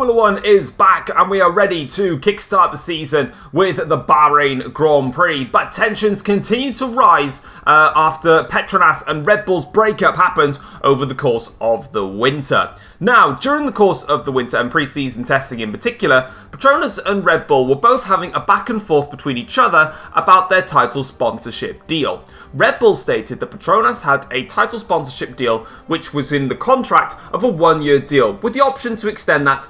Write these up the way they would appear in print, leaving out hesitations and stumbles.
Formula 1 is back and we are ready to kickstart the season with the Bahrain Grand Prix, but tensions continue to rise after Petronas and Red Bull's breakup happened over the course of the winter. Now, during the course of the winter and pre-season testing in particular, Petronas and Red Bull were both having a back and forth between each other about their title sponsorship deal. Red Bull stated that Petronas had a title sponsorship deal which was in the contract of a one-year deal, with the option to extend that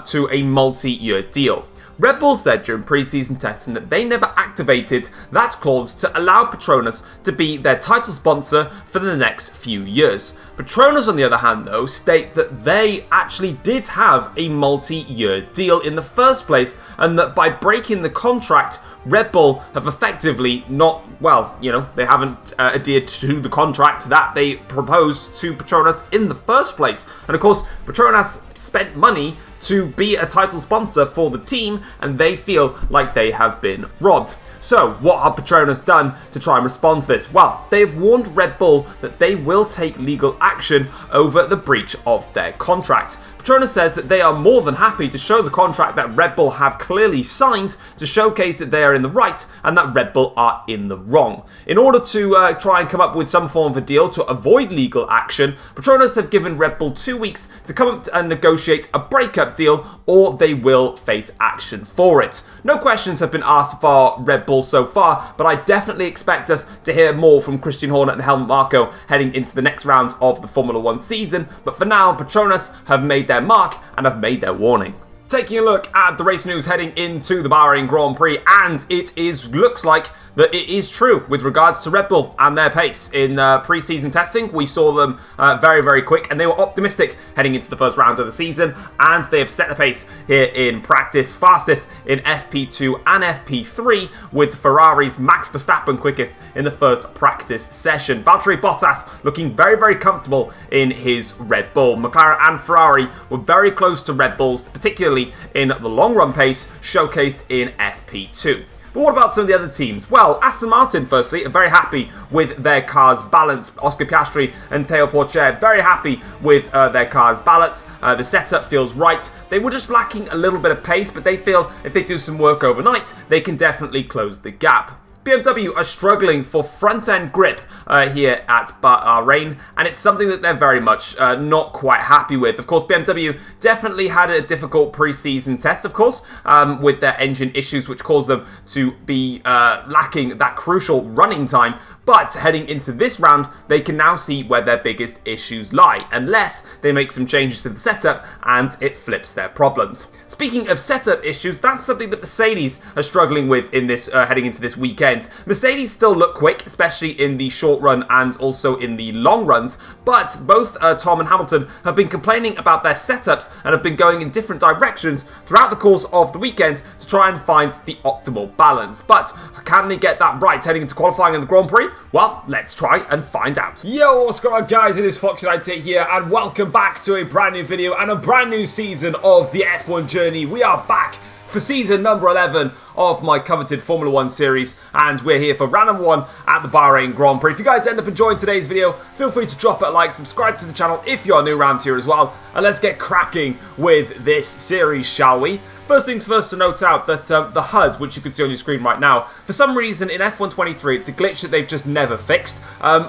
to a multi-year deal. Red Bull said during pre-season testing that they never activated that clause to allow Petronas to be their title sponsor for the next few years. Petronas, on the other hand, though, state that they actually did have a multi-year deal in the first place, and that by breaking the contract, Red Bull have effectively they haven't adhered to the contract that they proposed to Petronas in the first place. And of course, Petronas spent money to be a title sponsor for the team, and they feel like they have been robbed. So, what have Petronas done to try and respond to this? Well, they have warned Red Bull that they will take legal action over the breach of their contract. Petronas says that they are more than happy to show the contract that Red Bull have clearly signed to showcase that they are in the right and that Red Bull are in the wrong. In order to try and come up with some form of a deal to avoid legal action, Petronas have given Red Bull 2 weeks to come up and negotiate a breakup deal, or they will face action for it. No questions have been asked for Red Bull so far, but I definitely expect us to hear more from Christian Horner and Helmut Marko heading into the next round of the Formula 1 season. But for now, Petronas have made their mark and have made their warning. Taking a look at the race news heading into the Bahrain Grand Prix, and looks like that it is true with regards to Red Bull and their pace. In pre-season testing, we saw them very, very quick, and they were optimistic heading into the first round of the season, and they have set the pace here in practice, fastest in FP2 and FP3, with Ferrari's Max Verstappen quickest in the first practice session. Valtteri Bottas looking very, very comfortable in his Red Bull. McLaren and Ferrari were very close to Red Bulls, particularly in the long run pace showcased in FP2. But what about some of the other teams? Well, Aston Martin, firstly, are very happy with their car's balance. Oscar Piastri and Theo Pourchaire very happy with their car's balance. The setup feels right. They were just lacking a little bit of pace, but they feel if they do some work overnight, they can definitely close the gap. BMW are struggling for front-end grip here at Bahrain, and it's something that they're very much not quite happy with. Of course, BMW definitely had a difficult pre-season test, of course, with their engine issues, which caused them to be lacking that crucial running time. But heading into this round, they can now see where their biggest issues lie, unless they make some changes to the setup and it flips their problems. Speaking of setup issues, that's something that Mercedes are struggling with in this heading into this weekend. Mercedes still look quick, especially in the short run and also in the long runs, but both Tom and Hamilton have been complaining about their setups and have been going in different directions throughout the course of the weekend to try and find the optimal balance. But can they get that right heading into qualifying in the Grand Prix? Well, let's try and find out. Yo, what's going on, guys? It is Foxydude here, and welcome back to a brand new video and a brand new season of the F1 journey. We are back for season number 11 of my coveted Formula 1 series, and we're here for round number 1 at the Bahrain Grand Prix. If you guys end up enjoying today's video, feel free to drop a like, subscribe to the channel if you're new around here as well, and let's get cracking with this series, shall we? First things first, to note out that the HUD, which you can see on your screen right now, for some reason in F1 23, it's a glitch that they've just never fixed.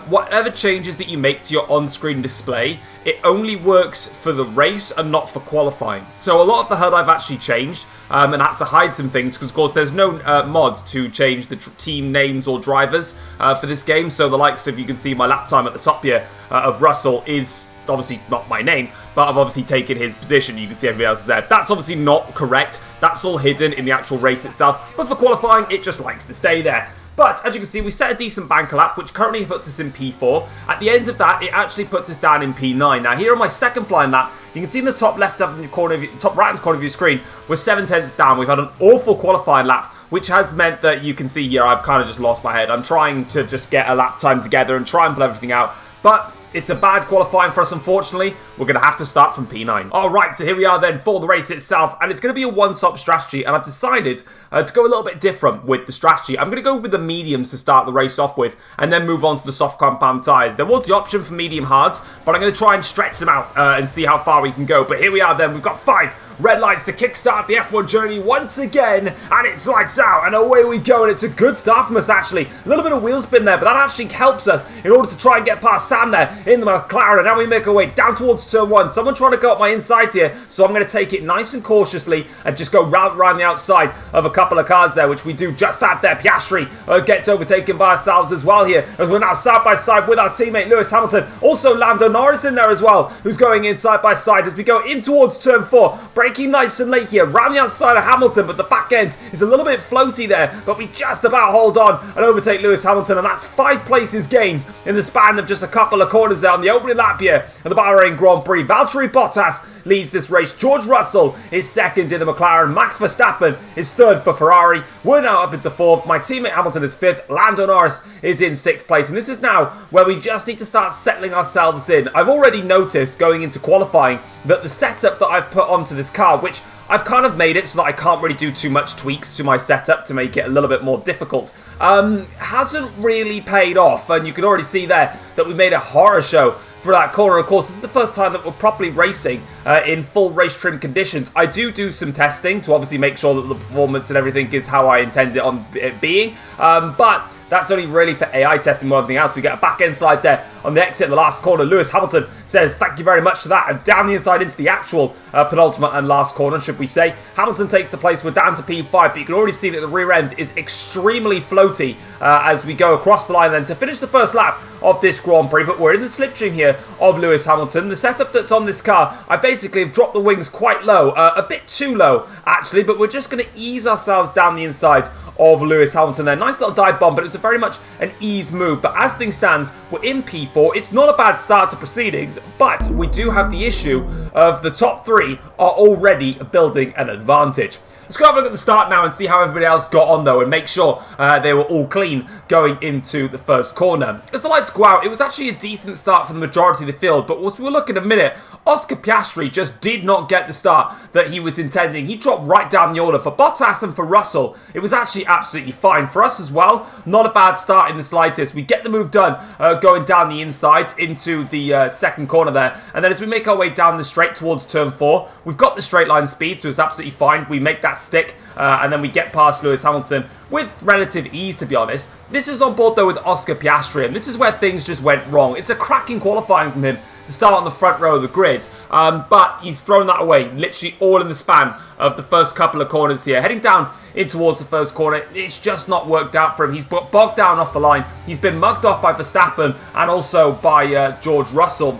Whatever changes that you make to your on-screen display, it only works for the race and not for qualifying. So a lot of the HUD I've actually changed, and had to hide some things because, of course, there's no mod to change the team names or drivers for this game. So the likes of, you can see my lap time at the top here of Russell is obviously not my name, but I've obviously taken his position. You can see everybody else is there. That's obviously not correct. That's all hidden in the actual race itself, but for qualifying, it just likes to stay there. But as you can see, we set a decent banker lap, which currently puts us in P4. At the end of that, it actually puts us down in P9. Now, here on my second flying lap, you can see in the top left-hand corner of your, top right-hand corner of your screen, we're 7/10 down. We've had an awful qualifying lap, which has meant that you can see here, I've kind of just lost my head. I'm trying to just get a lap time together and try and pull everything out, but it's a bad qualifying for us, unfortunately. We're going to have to start from P9. Alright, so here we are then for the race itself, and it's going to be a one-stop strategy, and I've decided to go a little bit different with the strategy. I'm going to go with the mediums to start the race off with, and then move on to the soft compound tyres. There was the option for medium hards, but I'm going to try and stretch them out and see how far we can go. But here we are then, we've got 5 red lights to kickstart the F1 journey once again, and it's lights out, and away we go, and it's a good start from us actually. A little bit of wheel spin there, but that actually helps us in order to try and get past Sam there in the McLaren, and now we make our way down towards turn 1. Someone trying to go up my inside here, so I'm going to take it nice and cautiously and just go round around the outside of a couple of cars there, which we do just at there. Piastri gets overtaken by ourselves as well here, as we're now side by side with our teammate Lewis Hamilton. Also Lando Norris in there as well, who's going in side by side as we go in towards turn 4, braking nice and late here, round the outside of Hamilton, but the back end is a little bit floaty there, but we just about hold on and overtake Lewis Hamilton, and that's 5 places gained in the span of just a couple of corners there on the opening lap here of the Bahrain Grand Prix. Valtteri Bottas leads this race. George Russell is second in the McLaren. Max Verstappen is third for Ferrari. We're now up into 4th. My teammate Hamilton is 5th. Lando Norris is in 6th place. And this is now where we just need to start settling ourselves in. I've already noticed going into qualifying that the setup that I've put onto this car, which I've kind of made it so that I can't really do too much tweaks to my setup to make it a little bit more difficult, hasn't really paid off. And you can already see there that we made a horror show for that corner. Of course, this is the first time that we're properly racing in full race trim conditions. I do some testing to obviously make sure that the performance and everything is how I intend it on it being, but that's only really for AI testing more than anything else. We get a back end slide there on the exit in the last corner. Lewis Hamilton says thank you very much for that, and down the inside into the actual penultimate and last corner, should we say. Hamilton takes the place. We're down to P5, but you can already see that the rear end is extremely floaty as we go across the line then to finish the first lap of this Grand Prix. But we're in the slipstream here of Lewis Hamilton. The setup that's on this car, I basically have dropped the wings quite low, a bit too low actually, but we're just going to ease ourselves down the inside of Lewis Hamilton there. Nice little dive bomb, but it's a very much an ease move. But as things stand, we're in P4. It's not a bad start to proceedings, but we do have the issue of the top 3 are already building an advantage. Let's go have a look at the start now and see how everybody else got on though, and make sure they were all clean going into the first corner. As the lights go out, it was actually a decent start for the majority of the field, but as we'll look in a minute, Oscar Piastri just did not get the start that he was intending. He dropped right down the order. For Bottas and for Russell, it was actually absolutely fine. For us as well, not a bad start in the slightest. We get the move done going down the inside into the second corner there, and then as we make our way down the straight towards turn 4, we've got the straight line speed, so it's absolutely fine. We make that stick, and then we get past Lewis Hamilton with relative ease, to be honest. This is on board though with Oscar Piastri, and this is where things just went wrong. It's a cracking qualifying from him to start on the front row of the grid, but he's thrown that away literally all in the span of the first couple of corners here. Heading down in towards the first corner, it's just not worked out for him. He's bogged down off the line. He's been mugged off by Verstappen and also by George Russell.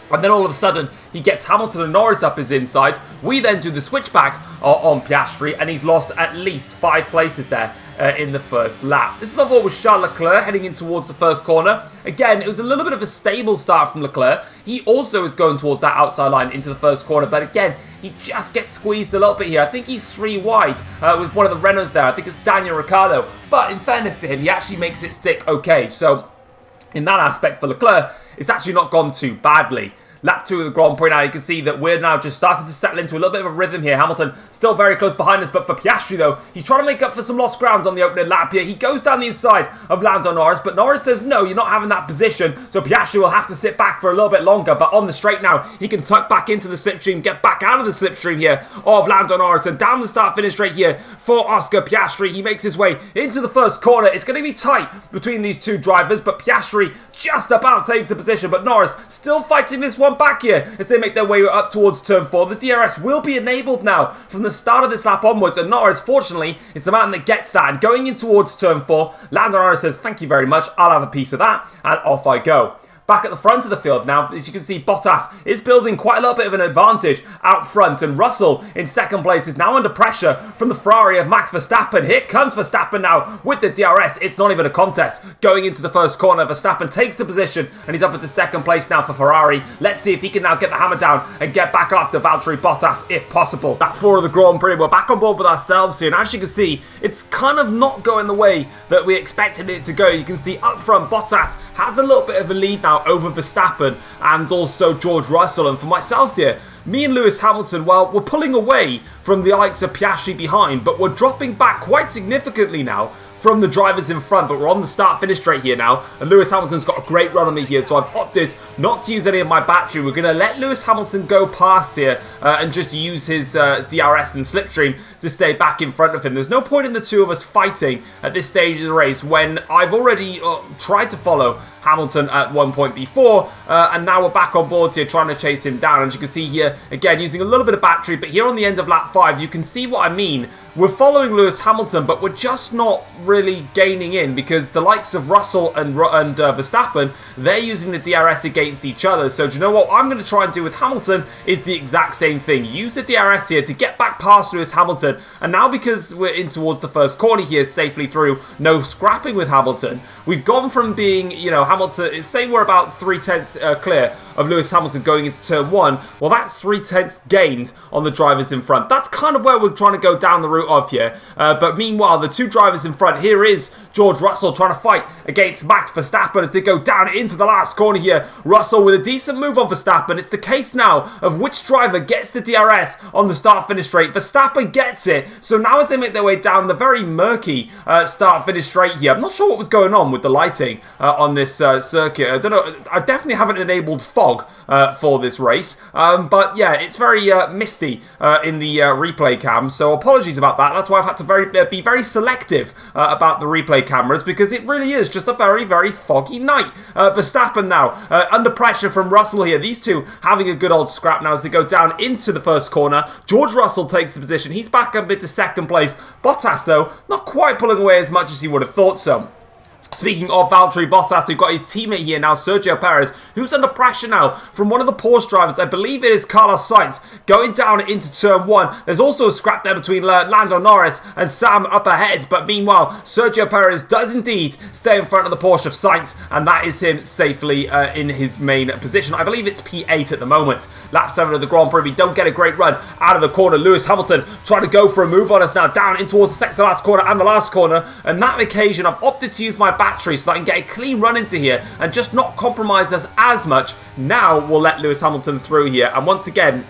And then all of a sudden, he gets Hamilton and Norris up his inside. We then do the switchback on Piastri, and he's lost at least 5 places there in the first lap. This is on board with Charles Leclerc heading in towards the first corner. Again, it was a little bit of a stable start from Leclerc. He also is going towards that outside line into the first corner, but again, he just gets squeezed a little bit here. I think he's 3 wide with one of the Renaults there. I think it's Daniel Ricciardo. But in fairness to him, he actually makes it stick okay. So in that aspect for Leclerc, it's actually not gone too badly. Lap 2 of the Grand Prix now, you can see that we're now just starting to settle into a little bit of a rhythm here. Hamilton still very close behind us, but for Piastri though, he's trying to make up for some lost ground on the opening lap here. He goes down the inside of Lando Norris, but Norris says no, you're not having that position, so Piastri will have to sit back for a little bit longer. But on the straight now, he can tuck back into the slipstream, get back out of the slipstream here of Lando Norris, and down the start-finish straight here for Oscar Piastri. He makes his way into the first corner. It's going to be tight between these two drivers, but Piastri just about takes the position, but Norris still fighting this one back here as they make their way up towards turn 4. The DRS will be enabled now from the start of this lap onwards, and Norris, fortunately, is the man that gets that. And going in towards turn 4, Lando Norris says, thank you very much, I'll have a piece of that, and off I go. Back at the front of the field now, as you can see, Bottas is building quite a little bit of an advantage out front, and Russell in second place is now under pressure from the Ferrari of Max Verstappen. Here comes Verstappen now with the DRS. It's not even a contest. Going into the first corner, Verstappen takes the position, and he's up into second place now for Ferrari. Let's see if he can now get the hammer down and get back after Valtteri Bottas if possible. Lap 4 of the Grand Prix, we're back on board with ourselves here, and as you can see, it's kind of not going the way that we expected it to go. You can see up front, Bottas has a little bit of a lead now over Verstappen and also George Russell. And for myself here, me and Lewis Hamilton, well, we're pulling away from the likes of Piastri behind, but we're dropping back quite significantly now from the drivers in front, but we're on the start-finish straight here now, and Lewis Hamilton's got a great run on me here, so I've opted not to use any of my battery. We're going to let Lewis Hamilton go past here and just use his DRS and slipstream to stay back in front of him. There's no point in the two of us fighting at this stage of the race when I've already tried to follow Hamilton at one point before, and now we're back on board here trying to chase him down. As you can see here, again, using a little bit of battery, but here on the end of lap 5, you can see what I mean. We're following Lewis Hamilton, but we're just not really gaining in because the likes of Russell and Verstappen, they're using the DRS against each other. So do you know what I'm going to try and do with Hamilton is the exact same thing. Use the DRS here to get back past Lewis Hamilton. And now because we're in towards the first corner here safely through, no scrapping with Hamilton, we've gone from being, you know, Hamilton, say we're about 3/10 clear of Lewis Hamilton going into turn 1, well, that's 3/10 gained on the drivers in front. That's kind of where we're trying to go down the route of here. But meanwhile, the two drivers in front, here is George Russell trying to fight against Max Verstappen as they go down into the last corner here. Russell with a decent move on Verstappen. It's the case now of which driver gets the DRS on the start-finish straight. Verstappen gets it. So now as they make their way down the very murky start-finish straight here, I'm not sure what was going on with the lighting on this circuit. I don't know. I definitely haven't enabled fog for this race. But yeah, it's very misty in the replay cam. So apologies about that. That's why I've had to be very selective about the replay cameras, because it really is just a very, very foggy night. Verstappen now under pressure from Russell here. These two having a good old scrap now as they go down into the first corner. George Russell takes the position. He's back up into second place. Bottas, though, not quite pulling away as much as he would have thought so. Speaking of Valtteri Bottas, we've got his teammate here now, Sergio Perez, who's under pressure now from one of the Porsche drivers. I believe it is Carlos Sainz going down into turn 1. There's also a scrap there between Lando Norris and Sam up ahead. But meanwhile, Sergio Perez does indeed stay in front of the Porsche of Sainz, and that is him safely in his main position. I believe it's P8 at the moment. Lap 7 of the Grand Prix. We don't get a great run out of the corner. Lewis Hamilton trying to go for a move on us now, down in towards the second to last corner and the last corner. And that occasion, I've opted to use my battery so that I can get a clean run into here and just not compromise us as much. Now we'll let Lewis Hamilton through here, and once again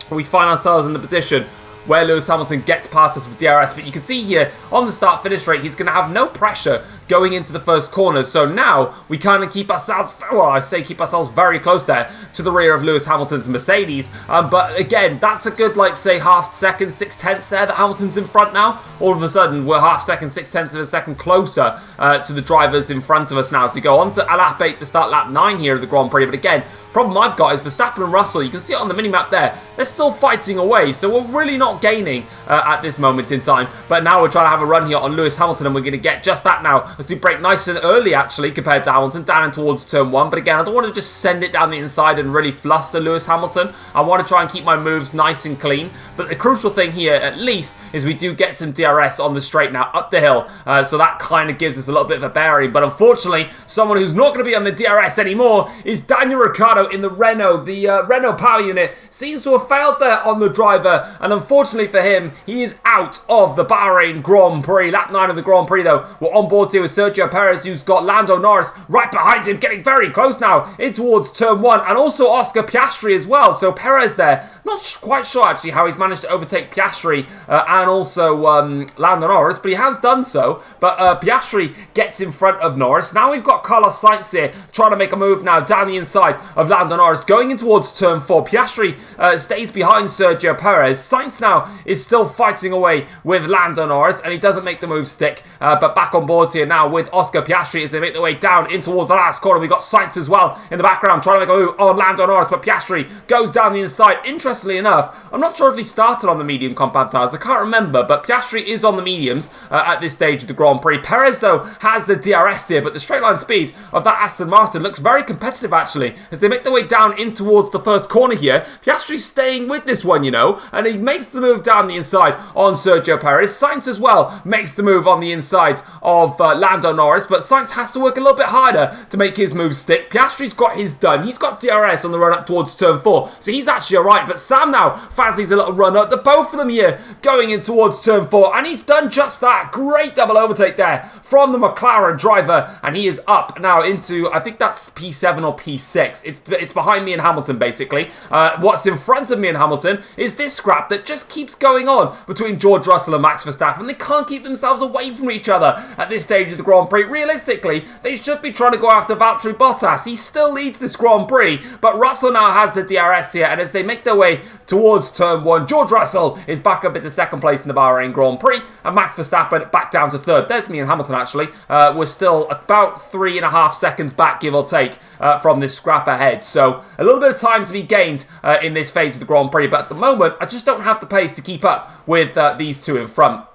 we find ourselves in the position where Lewis Hamilton gets past us with DRS. But you can see here on the start-finish rate, he's going to have no pressure going into the first corner. So now we kind of keep ourselves, well, I say keep ourselves very close there to the rear of Lewis Hamilton's Mercedes. But again, that's a good, like, say, half second, 6/10 there that Hamilton's in front now. All of a sudden, we're half second, 6/10 of a second closer to the drivers in front of us now. So we go on to lap 8 to start lap 9 here of the Grand Prix. But again, problem I've got is Verstappen and Russell, you can see it on the minimap there, they're still fighting away, so we're really not gaining at this moment in time. But now we're trying to have a run here on Lewis Hamilton, and we're going to get just that now as we break nice and early actually compared to Hamilton, down in towards turn 1. But again, I don't want to just send it down the inside and really fluster Lewis Hamilton. I want to try and keep my moves nice and clean. But the crucial thing here, at least, is we do get some DRS on the straight now up the hill, so that kind of gives us a little bit of a bearing. But unfortunately, someone who's not going to be on the DRS anymore is Daniel Ricciardo in the Renault. The Renault power unit seems to have failed there on the driver, and unfortunately for him, he is out of the Bahrain Grand Prix. Lap 9 of the Grand Prix, though, we're on board here with Sergio Perez, who's got Lando Norris right behind him, getting very close now in towards turn 1, and also Oscar Piastri as well. So Perez there, not quite sure actually how he's managed to overtake Piastri and also Lando Norris, but he has done so. But Piastri gets in front of Norris. Now we've got Carlos Sainz here trying to make a move now down the inside of Lando Norris, going in towards turn 4. Piastri stays behind Sergio Perez. Sainz now is still fighting away with Lando Norris, and he doesn't make the move stick. But back on board here now with Oscar Piastri as they make their way down in towards the last corner. We've got Sainz as well in the background trying to make a move on Lando Norris, but Piastri goes down the inside. Interestingly enough, I'm not sure if he started on the medium compound tyres. I can't remember, but Piastri is on the mediums at this stage of the Grand Prix. Perez, though, has the DRS here, but the straight line speed of that Aston Martin looks very competitive, actually, as they make their way down in towards the first corner here. Piastri's staying with this one, you know, and he makes the move down the inside on Sergio Perez. Sainz as well makes the move on the inside of Lando Norris, but Sainz has to work a little bit harder to make his move stick. Piastri's got his done. He's got DRS on the run up towards turn 4, so he's actually alright, but Sam now fancies a little run up. The both of them here going in towards turn 4, and he's done just that. Great double overtake there from the McLaren driver, and he is up now into, I think that's P7 or P6. It's behind me and Hamilton, basically. What's in front of me and Hamilton is this scrap that just keeps going on between George Russell and Max Verstappen. They can't keep themselves away from each other at this stage of the Grand Prix. Realistically, they should be trying to go after Valtteri Bottas. He still leads this Grand Prix, but Russell now has the DRS here, and as they make their way towards turn 1, George Russell is back up into second place in the Bahrain Grand Prix, and Max Verstappen back down to third. There's me and Hamilton, actually. We're still about 3.5 seconds back, give or take, from this scrap ahead. So a little bit of time to be gained in this phase of the Grand Prix, but at the moment, I just don't have the pace to keep up with these two in front.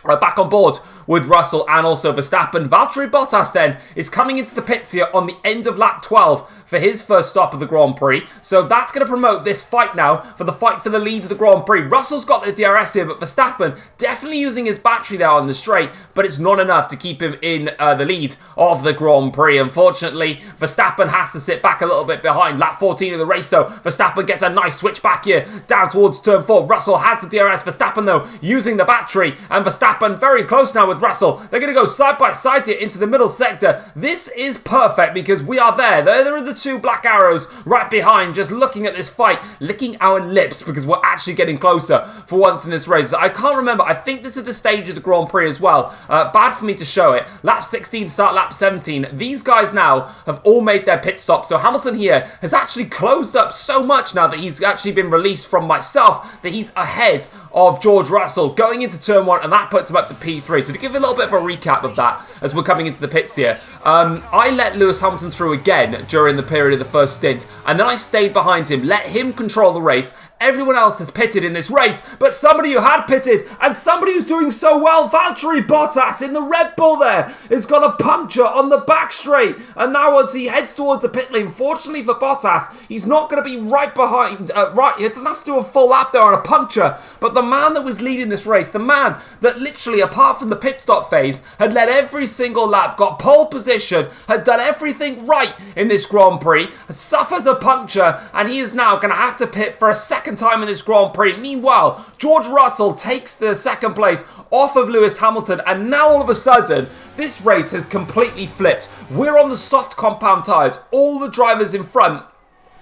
Back on board with Russell and also Verstappen. Valtteri Bottas then is coming into the pits here on the end of lap 12 for his first stop of the Grand Prix. So that's going to promote this fight now for the fight for the lead of the Grand Prix. Russell's got the DRS here, but Verstappen definitely using his battery there on the straight, but it's not enough to keep him in the lead of the Grand Prix. Unfortunately, Verstappen has to sit back a little bit behind. Lap 14 of the race though, Verstappen gets a nice switch back here down towards turn 4. Russell has the DRS. Verstappen though using the battery, and Verstappen very close now with Russell. They're going to go side by side here into the middle sector. This is perfect because we are there. There are the two black arrows right behind, just looking at this fight, licking our lips because we're actually getting closer for once in this race. I can't remember. I think this is the stage of the Grand Prix as well. Bad for me to show it. Lap 16, start lap 17. These guys now have all made their pit stop. So Hamilton here has actually closed up so much now that he's actually been released from myself that he's ahead of George Russell going into turn 1, and that puts him up to P3. So to give a little bit of a recap of that as we're coming into the pits here, I let Lewis Hamilton through again during the period of the first stint, and then I stayed behind him, let him control the race. Everyone else has pitted in this race, but somebody who had pitted and somebody who's doing so well, Valtteri Bottas in the Red Bull there, has got a puncture on the back straight, and now as he heads towards the pit lane, fortunately for Bottas, he's not going to be right behind, he doesn't have to do a full lap there on a puncture, but the man that was leading this race, the man that literally, apart from the pit stop phase, had led every single lap, got pole position, had done everything right in this Grand Prix, suffers a puncture, and he is now going to have to pit for a second time in this Grand Prix. Meanwhile, George Russell takes the second place off of Lewis Hamilton, and now all of a sudden, this race has completely flipped. We're on the soft compound tyres. All the drivers in front,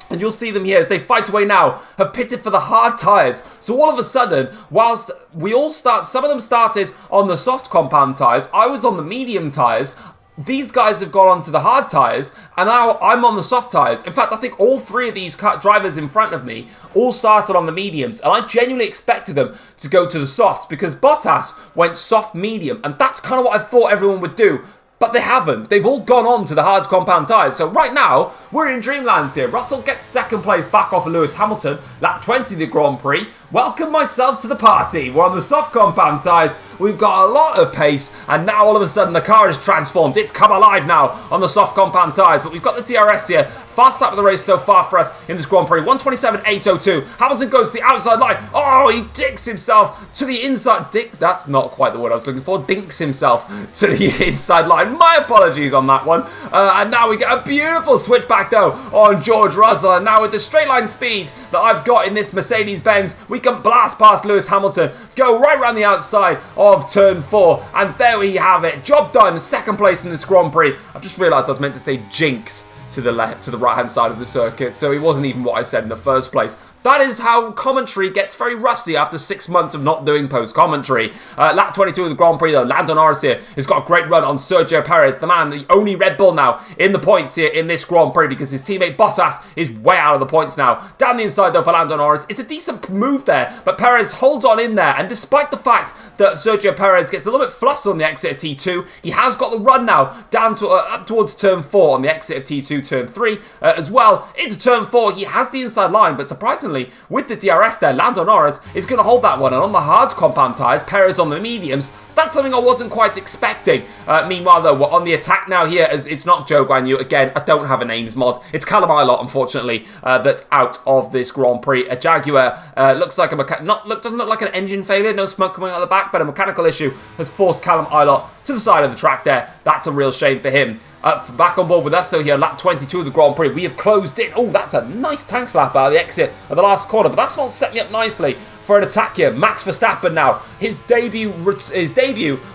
and you'll see them here as they fight away now, have pitted for the hard tyres. So all of a sudden, whilst we all some of them started on the soft compound tyres, I was on the medium tyres. These guys have gone on to the hard tyres, and now I'm on the soft tyres. In fact, I think all three of these drivers in front of me all started on the mediums, and I genuinely expected them to go to the softs because Bottas went soft medium, and that's kind of what I thought everyone would do. But they haven't. They've all gone on to the hard compound tyres. So right now, we're in dreamland here. Russell gets second place back off of Lewis Hamilton. Lap 20 of the Grand Prix. Welcome myself to the party. We're on the soft compound tyres. We've got a lot of pace. And now all of a sudden the car is transformed. It's come alive now on the soft compound tyres. But we've got the DRS here. Fast lap of the race so far for us in this Grand Prix. 1:27.802. Hamilton goes to the outside line. Oh, he dicks himself to the inside. That's not quite the word I was looking for. Dinks himself to the inside line. My apologies on that one. And now we get a beautiful switch back though on George Russell. And now with the straight line speed that I've got in this Mercedes-Benz, we can blast past Lewis Hamilton, go right around the outside of turn 4. And there we have it. Job done. Second place in this Grand Prix. I've just realised I was meant to say jinx to the right hand side of the circuit, so it wasn't even what I said in the first place. That is how commentary gets very rusty after 6 months of not doing post-commentary. Lap 22 of the Grand Prix, though. Lando Norris here has got a great run on Sergio Perez, the man, the only Red Bull now in the points here in this Grand Prix because his teammate Bottas is way out of the points now. Down the inside, though, for Lando Norris. It's a decent move there, but Perez holds on in there, and despite the fact that Sergio Perez gets a little bit flustered on the exit of T2, he has got the run now down to up towards turn 4 on the exit of T2, turn 3 as well. Into turn 4, he has the inside line, but surprisingly, with the DRS there, Lando Norris is going to hold that one. And on the hard compound tyres, Perez on the mediums. That's something I wasn't quite expecting. Meanwhile, though, we're on the attack now here as it's not Joe Guan Yu. Again, I don't have a names mod. It's Callum Ilott, unfortunately, that's out of this Grand Prix. A Jaguar looks like doesn't look like an engine failure. No smoke coming out of the back, but a mechanical issue has forced Callum Ilott to the side of the track there. That's a real shame for him. back on board with us though here, lap 22 of the Grand Prix. We have closed in. Oh, that's a nice tank slap out of the exit of the last corner, but that's not setting up nicely for an attack here. Max Verstappen now, his debut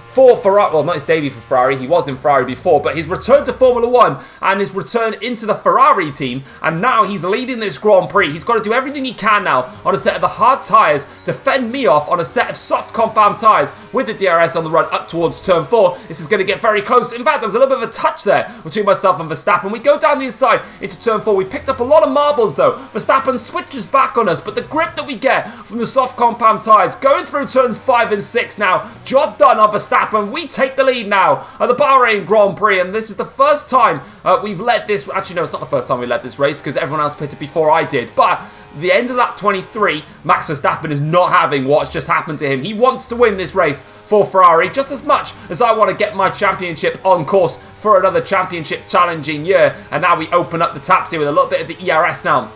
for Ferrari, well, not his debut for Ferrari, he was in Ferrari before, but his return to Formula 1 and his return into the Ferrari team, and now he's leading this Grand Prix. He's got to do everything he can now on a set of the hard tyres to fend me off on a set of soft compound tyres with the DRS on the run up towards turn 4. This is going to get very close. In fact, there was a little bit of a touch there between myself and Verstappen. We go down the inside into turn 4. We picked up a lot of marbles though. Verstappen switches back on us, but the grip that we get from the soft compound tyres going through turns 5 and 6 now, job done on Verstappen. We take the lead now at the Bahrain Grand Prix, and this is the first time we've led this. Actually, no, it's not the first time we led this race because everyone else pitted before I did. But the end of lap 23, Max Verstappen is not having what's just happened to him. He wants to win this race for Ferrari just as much as I want to get my championship on course for another championship challenging year. And now we open up the taps here with a little bit of the ERS now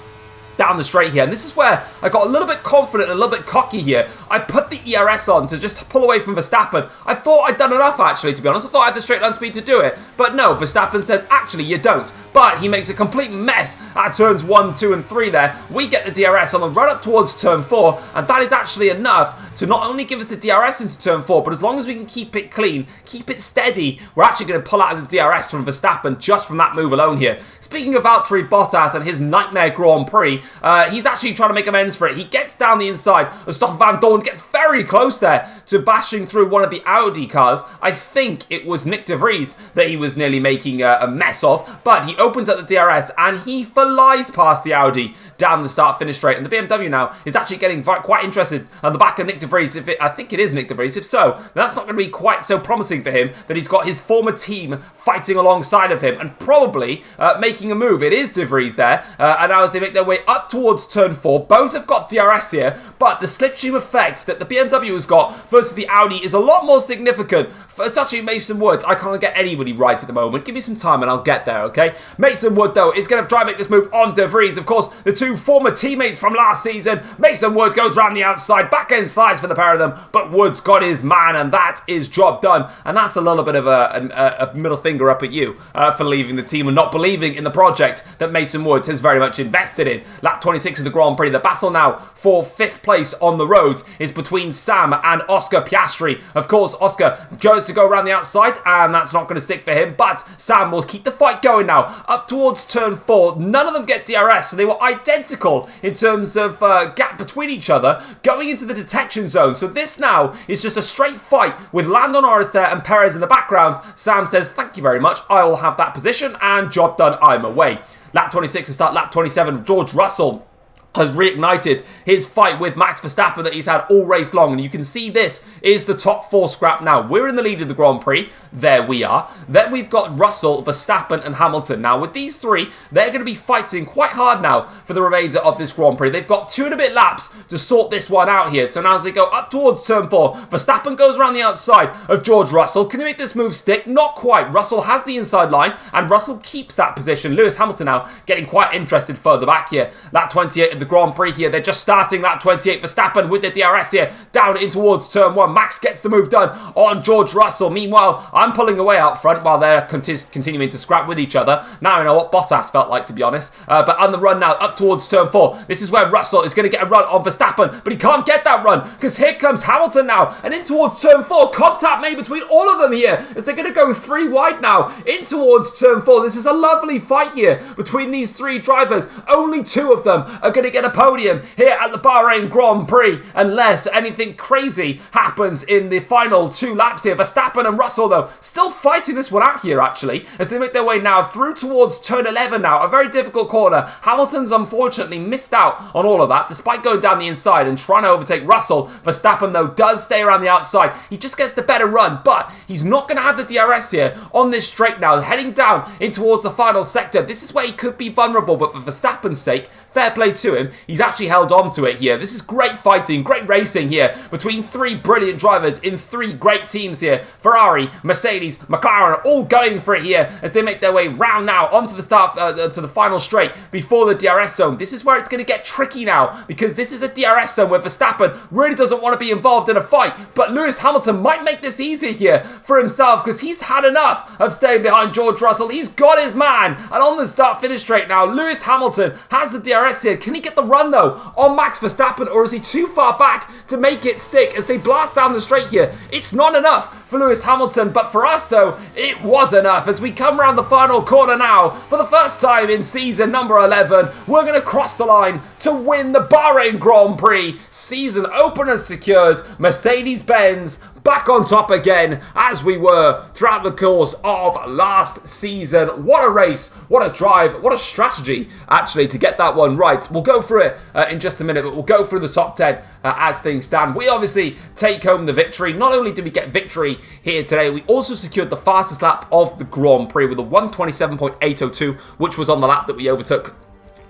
down the straight here, and this is where I got a little bit confident and a little bit cocky here. I put the ERS on to just pull away from Verstappen. I thought I'd done enough, actually, to be honest. I thought I had the straight line speed to do it, but no, Verstappen says, actually, you don't. But he makes a complete mess at turns 1, 2, and 3 there. We get the DRS on the run up towards turn 4, and that is actually enough to not only give us the DRS into turn 4, but as long as we can keep it clean, keep it steady, we're actually going to pull out of the DRS from Verstappen just from that move alone here. Speaking of Valtteri Bottas and his nightmare Grand Prix, he's actually trying to make amends for it. He gets down the inside of Stoffel Vandoorne, gets very close there to bashing through one of the Audi cars. I think it was Nick de Vries that he was nearly making a mess of, but he opens up the DRS and he flies past the Audi down the start-finish straight, and the BMW now is actually getting quite interested on the back of Nick de Vries. I think it is Nick de Vries. If so, then that's not going to be quite so promising for him that he's got his former team fighting alongside of him and probably making a move. It is de Vries there, and now as they make their way up towards turn 4, both have got DRS here, but the slipstream effects that the BMW has got versus the Audi is a lot more significant. It's actually Mason Woods. I can't get anybody right at the moment. Give me some time and I'll get there, okay? Mason Wood, though, is going to try and make this move on de Vries. Of course, the two former teammates from last season. Mason Wood goes round the outside, back end slides for the pair of them, but Wood's got his man, and that is job done. And that's a little bit of a middle finger up at you for leaving the team and not believing in the project that Mason Woods has very much invested in. Lap 26 of the Grand Prix. The battle now for 5th place on the road is between Sam and Oscar Piastri. Of course, Oscar goes to go around the outside, and that's not going to stick for him, but Sam will keep the fight going now. Up towards turn 4, none of them get DRS, so they were identical in terms of gap between each other going into the detection zone. So this now is just a straight fight with Lando Norris there and Perez in the background. Sam says, thank you very much, I will have that position, and job done, I'm away. Lap 26 to start lap 27, George Russell has reignited his fight with Max Verstappen that he's had all race long, and you can see this is the top 4 scrap now. We're in the lead of the Grand Prix. There we are. Then we've got Russell, Verstappen and Hamilton. Now with these three, they're going to be fighting quite hard now for the remainder of this Grand Prix. They've got 2 and a bit laps to sort this one out here. So now as they go up towards turn 4, Verstappen goes around the outside of George Russell. Can he make this move stick? Not quite. Russell has the inside line and Russell keeps that position. Lewis Hamilton now getting quite interested further back here. Lap 28 of the Grand Prix here. They're just starting lap 28. Verstappen with the DRS here down in towards turn 1. Max gets the move done on George Russell. Meanwhile, I'm pulling away out front while they're continuing to scrap with each other. Now I know what Bottas felt like, to be honest. But on the run now up towards turn 4. This is where Russell is going to get a run on Verstappen, but he can't get that run because here comes Hamilton now and in towards turn 4. Contact made between all of them here as they're going to go 3 wide now in towards turn 4. This is a lovely fight here between these 3 drivers. Only 2 of them are going to get a podium here at the Bahrain Grand Prix unless anything crazy happens in the final 2 laps here. Verstappen and Russell, though, still fighting this one out here, actually, as they make their way now through towards turn 11 now. A very difficult corner. Hamilton's unfortunately missed out on all of that, despite going down the inside and trying to overtake Russell. Verstappen, though, does stay around the outside. He just gets the better run, but he's not going to have the DRS here on this straight now, heading down in towards the final sector. This is where he could be vulnerable, but for Verstappen's sake, fair play to him, he's actually held on onto it here. This is great fighting, great racing here between three brilliant drivers in three great teams here. Ferrari, Mercedes, McLaren, all going for it here as they make their way round now onto the start, to the final straight before the DRS zone. This is where it's going to get tricky now, because this is a DRS zone where Verstappen really doesn't want to be involved in a fight, but Lewis Hamilton might make this easier here for himself because he's had enough of staying behind George Russell. He's got his man, and on the start-finish straight now, Lewis Hamilton has the DRS here. Can he get the run though on Max Verstappen, or is he too far back to make it stick as they blast down the straight here? It's not enough for Lewis Hamilton, but for us though, it was enough as we come around the final corner now. For the first time in season number 11, we're going to cross the line to win the Bahrain Grand Prix. Season opener secured. Mercedes-Benz back on top again as we were throughout the course of last season. What a race, what a drive, what a strategy actually to get that one right. We'll go through it in just a minute, but we'll go through the top 10 as things stand. We obviously take home the victory. Not only did we get victory here today, we also secured the fastest lap of the Grand Prix with a 1:27.802, which was on the lap that we overtook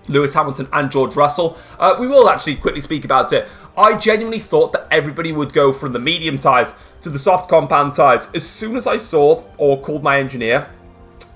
Lewis Hamilton and George Russell. We will actually quickly speak about it. I genuinely thought that everybody would go from the medium tyres to the soft compound tyres. As soon as I saw or called my engineer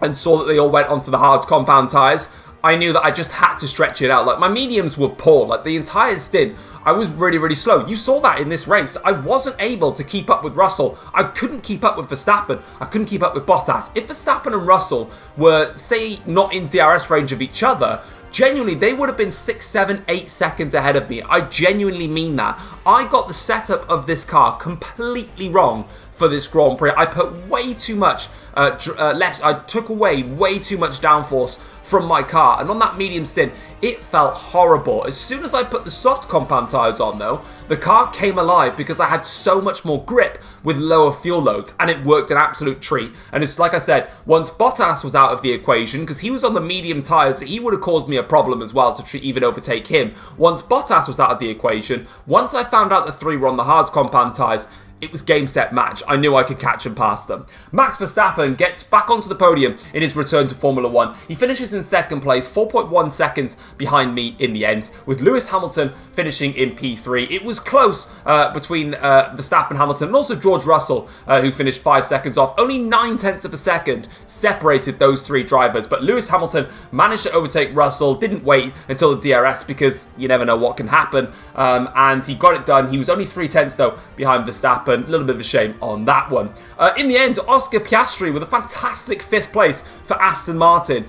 and saw that they all went onto the hard compound tyres, I knew that I just had to stretch it out. Like, my mediums were poor. Like, the entire stint, I was really, really slow. You saw that in this race. I wasn't able to keep up with Russell. I couldn't keep up with Verstappen. I couldn't keep up with Bottas. If Verstappen and Russell were, say, not in DRS range of each other, genuinely, they would have been 6, 7, 8 seconds ahead of me. I genuinely mean that. I got the setup of this car completely wrong for this Grand Prix. I put way too much I took away way too much downforce from my car, and on that medium stint, it felt horrible. As soon as I put the soft compound tyres on though, the car came alive because I had so much more grip with lower fuel loads, and it worked an absolute treat. And it's like I said, once Bottas was out of the equation, because he was on the medium tyres, he would have caused me a problem as well to even overtake him. Once Bottas was out of the equation, once I found out the three were on the hard compound tyres, it was game, set, match. I knew I could catch and pass them. Max Verstappen gets back onto the podium in his return to Formula 1. He finishes in second place, 4.1 seconds behind me in the end, with Lewis Hamilton finishing in P3. It was close between Verstappen, Hamilton, and also George Russell, who finished 5 seconds off. Only 9/10 of a second separated those three drivers, but Lewis Hamilton managed to overtake Russell, didn't wait until the DRS because you never know what can happen, and he got it done. He was only 3/10 though behind Verstappen. A little bit of a shame on that one. In the end, Oscar Piastri with a fantastic 5th place for Aston Martin,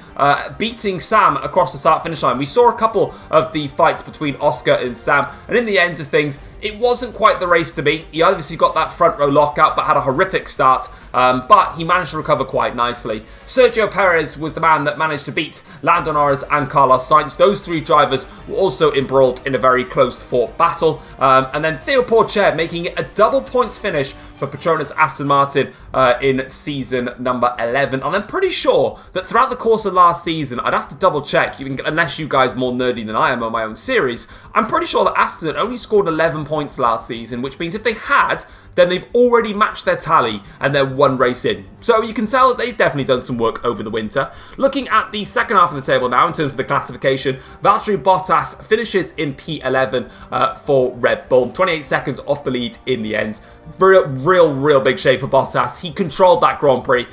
beating Sam across the start-finish line. We saw a couple of the fights between Oscar and Sam, and in the end of things, it wasn't quite the race to be. He obviously got that front row lockout, but had a horrific start, but he managed to recover quite nicely. Sergio Perez was the man that managed to beat Lando Norris and Carlos Sainz. Those three drivers were also embroiled in a very close-fought battle. And then Theo Pourchaire making it a double points finish for Petronas Aston Martin in season number 11. And I'm pretty sure that throughout the course of last season, I'd have to double check, unless you guys are more nerdy than I am on my own series, I'm pretty sure that Aston only scored 11 points last season, which means if they had, then they've already matched their tally and they're one race in. So you can tell that they've definitely done some work over the winter. Looking at the second half of the table now in terms of the classification, Valtteri Bottas finishes in P11 for Red Bull, 28 seconds off the lead in the end. Real big shame for Bottas. He controlled that Grand Prix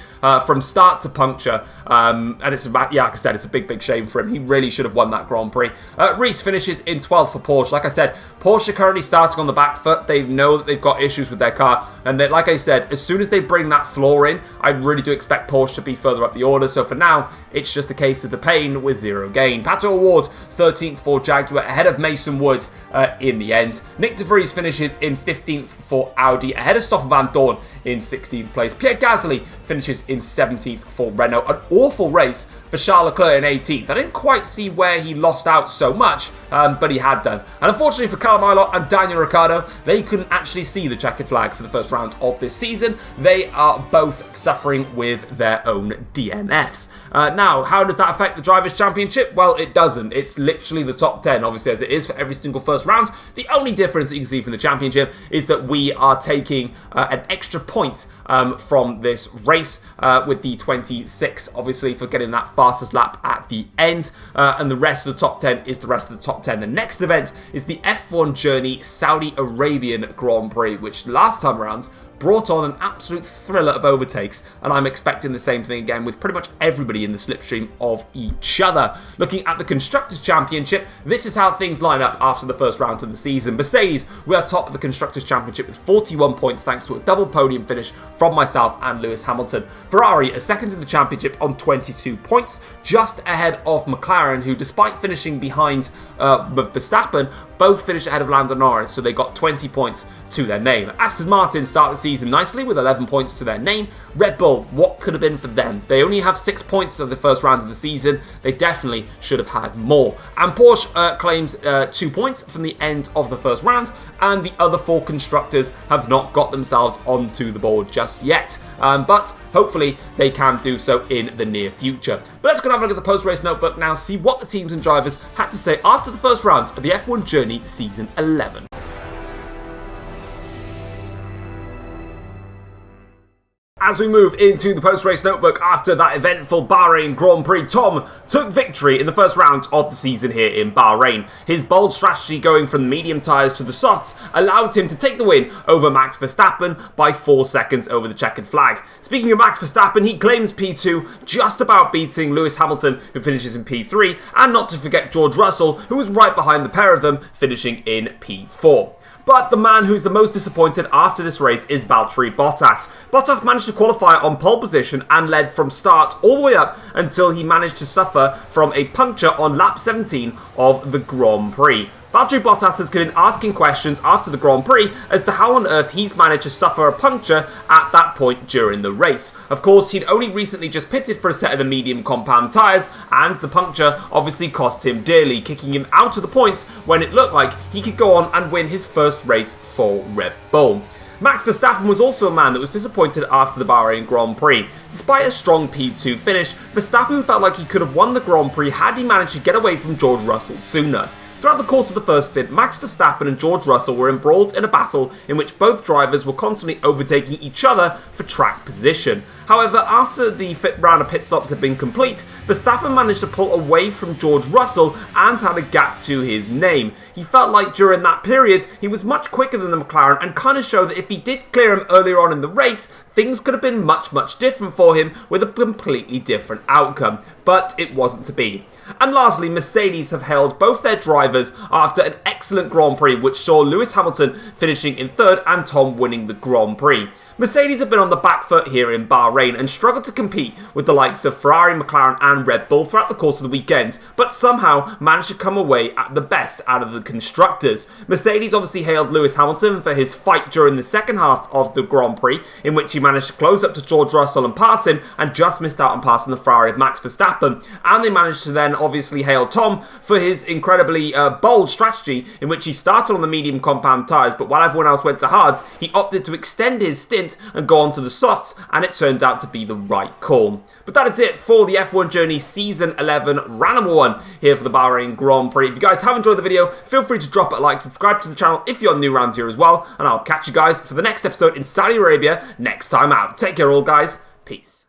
from start to puncture, and it's like I said, it's a big shame for him. He really should have won that Grand Prix. Reese finishes in 12th for Porsche. Like I said, Porsche are currently starting on the back foot. They know that they've got issues with their car, and that, like I said, as soon as they bring that floor in, I really do expect Porsche to be further up the order. So for now, it's just a case of the pain with zero gain. Pato O'Ward, 13th for Jaguar, ahead of Mason Wood in the end. Nick de Vries finishes in 15th for Audi, ahead of Stoffel Van Dorn in 16th place. Pierre Gasly finishes in 17th for Renault. An awful race for Charles Leclerc in 18th. I didn't quite see where he lost out so much, but he had done. And unfortunately for Callum Ilott and Daniel Ricciardo, they couldn't actually see the checkered flag. flag for the first round of this season. They are both suffering with their own DNFs. Now, how does that affect the Drivers' Championship? Well, it doesn't. It's literally the top 10, obviously, as it is for every single first round. The only difference that you can see from the championship is that we are taking an extra point from this race with the 26, obviously, for getting that fastest lap at the end. And the rest of the top 10 is the rest of the top 10. The next event is the F1 Journey Saudi Arabian Grand Prix, which last time around brought on an absolute thriller of overtakes, and I'm expecting the same thing again with pretty much everybody in the slipstream of each other. Looking at the Constructors' Championship, this is how things line up after the first round of the season. Mercedes, we are top of the Constructors' Championship with 41 points thanks to a double podium finish from myself and Lewis Hamilton. Ferrari are second in the championship on 22 points, just ahead of McLaren, who despite finishing behind Verstappen, both finished ahead of Lando Norris, so they got 20 points to their name. Aston Martin start the season nicely with 11 points to their name. Red Bull, what could have been for them? They only have 6 points of the first round of the season. They definitely should have had more. And Porsche claims 2 points from the end of the first round, and the other 4 constructors have not got themselves onto the board just yet. But hopefully they can do so in the near future. But let's go and have a look at the post-race notebook now, see what the teams and drivers had to say after the first round of the F1 Journey Season 11. As we move into the post-race notebook after that eventful Bahrain Grand Prix, Tom took victory in the first round of the season here in Bahrain. His bold strategy going from the medium tyres to the softs allowed him to take the win over Max Verstappen by 4 seconds over the checkered flag. Speaking of Max Verstappen, he claims P2, just about beating Lewis Hamilton, who finishes in P3, and not to forget George Russell, who was right behind the pair of them, finishing in P4. But the man who's the most disappointed after this race is Valtteri Bottas. Bottas managed to qualify on pole position and led from start all the way up until he managed to suffer from a puncture on lap 17 of the Grand Prix. Valtteri Bottas has been asking questions after the Grand Prix as to how on earth he's managed to suffer a puncture at that point during the race. Of course, he'd only recently just pitted for a set of the medium compound tyres, and the puncture obviously cost him dearly, kicking him out of the points when it looked like he could go on and win his first race for Red Bull. Max Verstappen was also a man that was disappointed after the Bahrain Grand Prix. Despite a strong P2 finish, Verstappen felt like he could have won the Grand Prix had he managed to get away from George Russell sooner. Throughout the course of the first stint, Max Verstappen and George Russell were embroiled in a battle in which both drivers were constantly overtaking each other for track position. However, after the fifth round of pit stops had been complete, Verstappen managed to pull away from George Russell and had a gap to his name. He felt like during that period, he was much quicker than the McLaren and kind of showed that if he did clear him earlier on in the race, things could have been much different for him with a completely different outcome. But it wasn't to be. And lastly, Mercedes have hailed both their drivers after an excellent Grand Prix, which saw Lewis Hamilton finishing in third and Tom winning the Grand Prix. Mercedes have been on the back foot here in Bahrain and struggled to compete with the likes of Ferrari, McLaren and Red Bull throughout the course of the weekend, but somehow managed to come away at the best out of the constructors. Mercedes obviously hailed Lewis Hamilton for his fight during the second half of the Grand Prix, in which he managed to close up to George Russell and pass him, and just missed out on passing the Ferrari of Max Verstappen. And they managed to then obviously hail Tom for his incredibly bold strategy, in which he started on the medium compound tyres, but while everyone else went to hards, he opted to extend his stint and go on to the softs, and it turned out to be the right call. But that is it for the F1 Journey Season 11 round number 1 here for the Bahrain Grand Prix. If you guys have enjoyed the video, feel free to drop a like, subscribe to the channel if you're new around here as well, and I'll catch you guys for the next episode in Saudi Arabia next time out. Take care all guys, peace.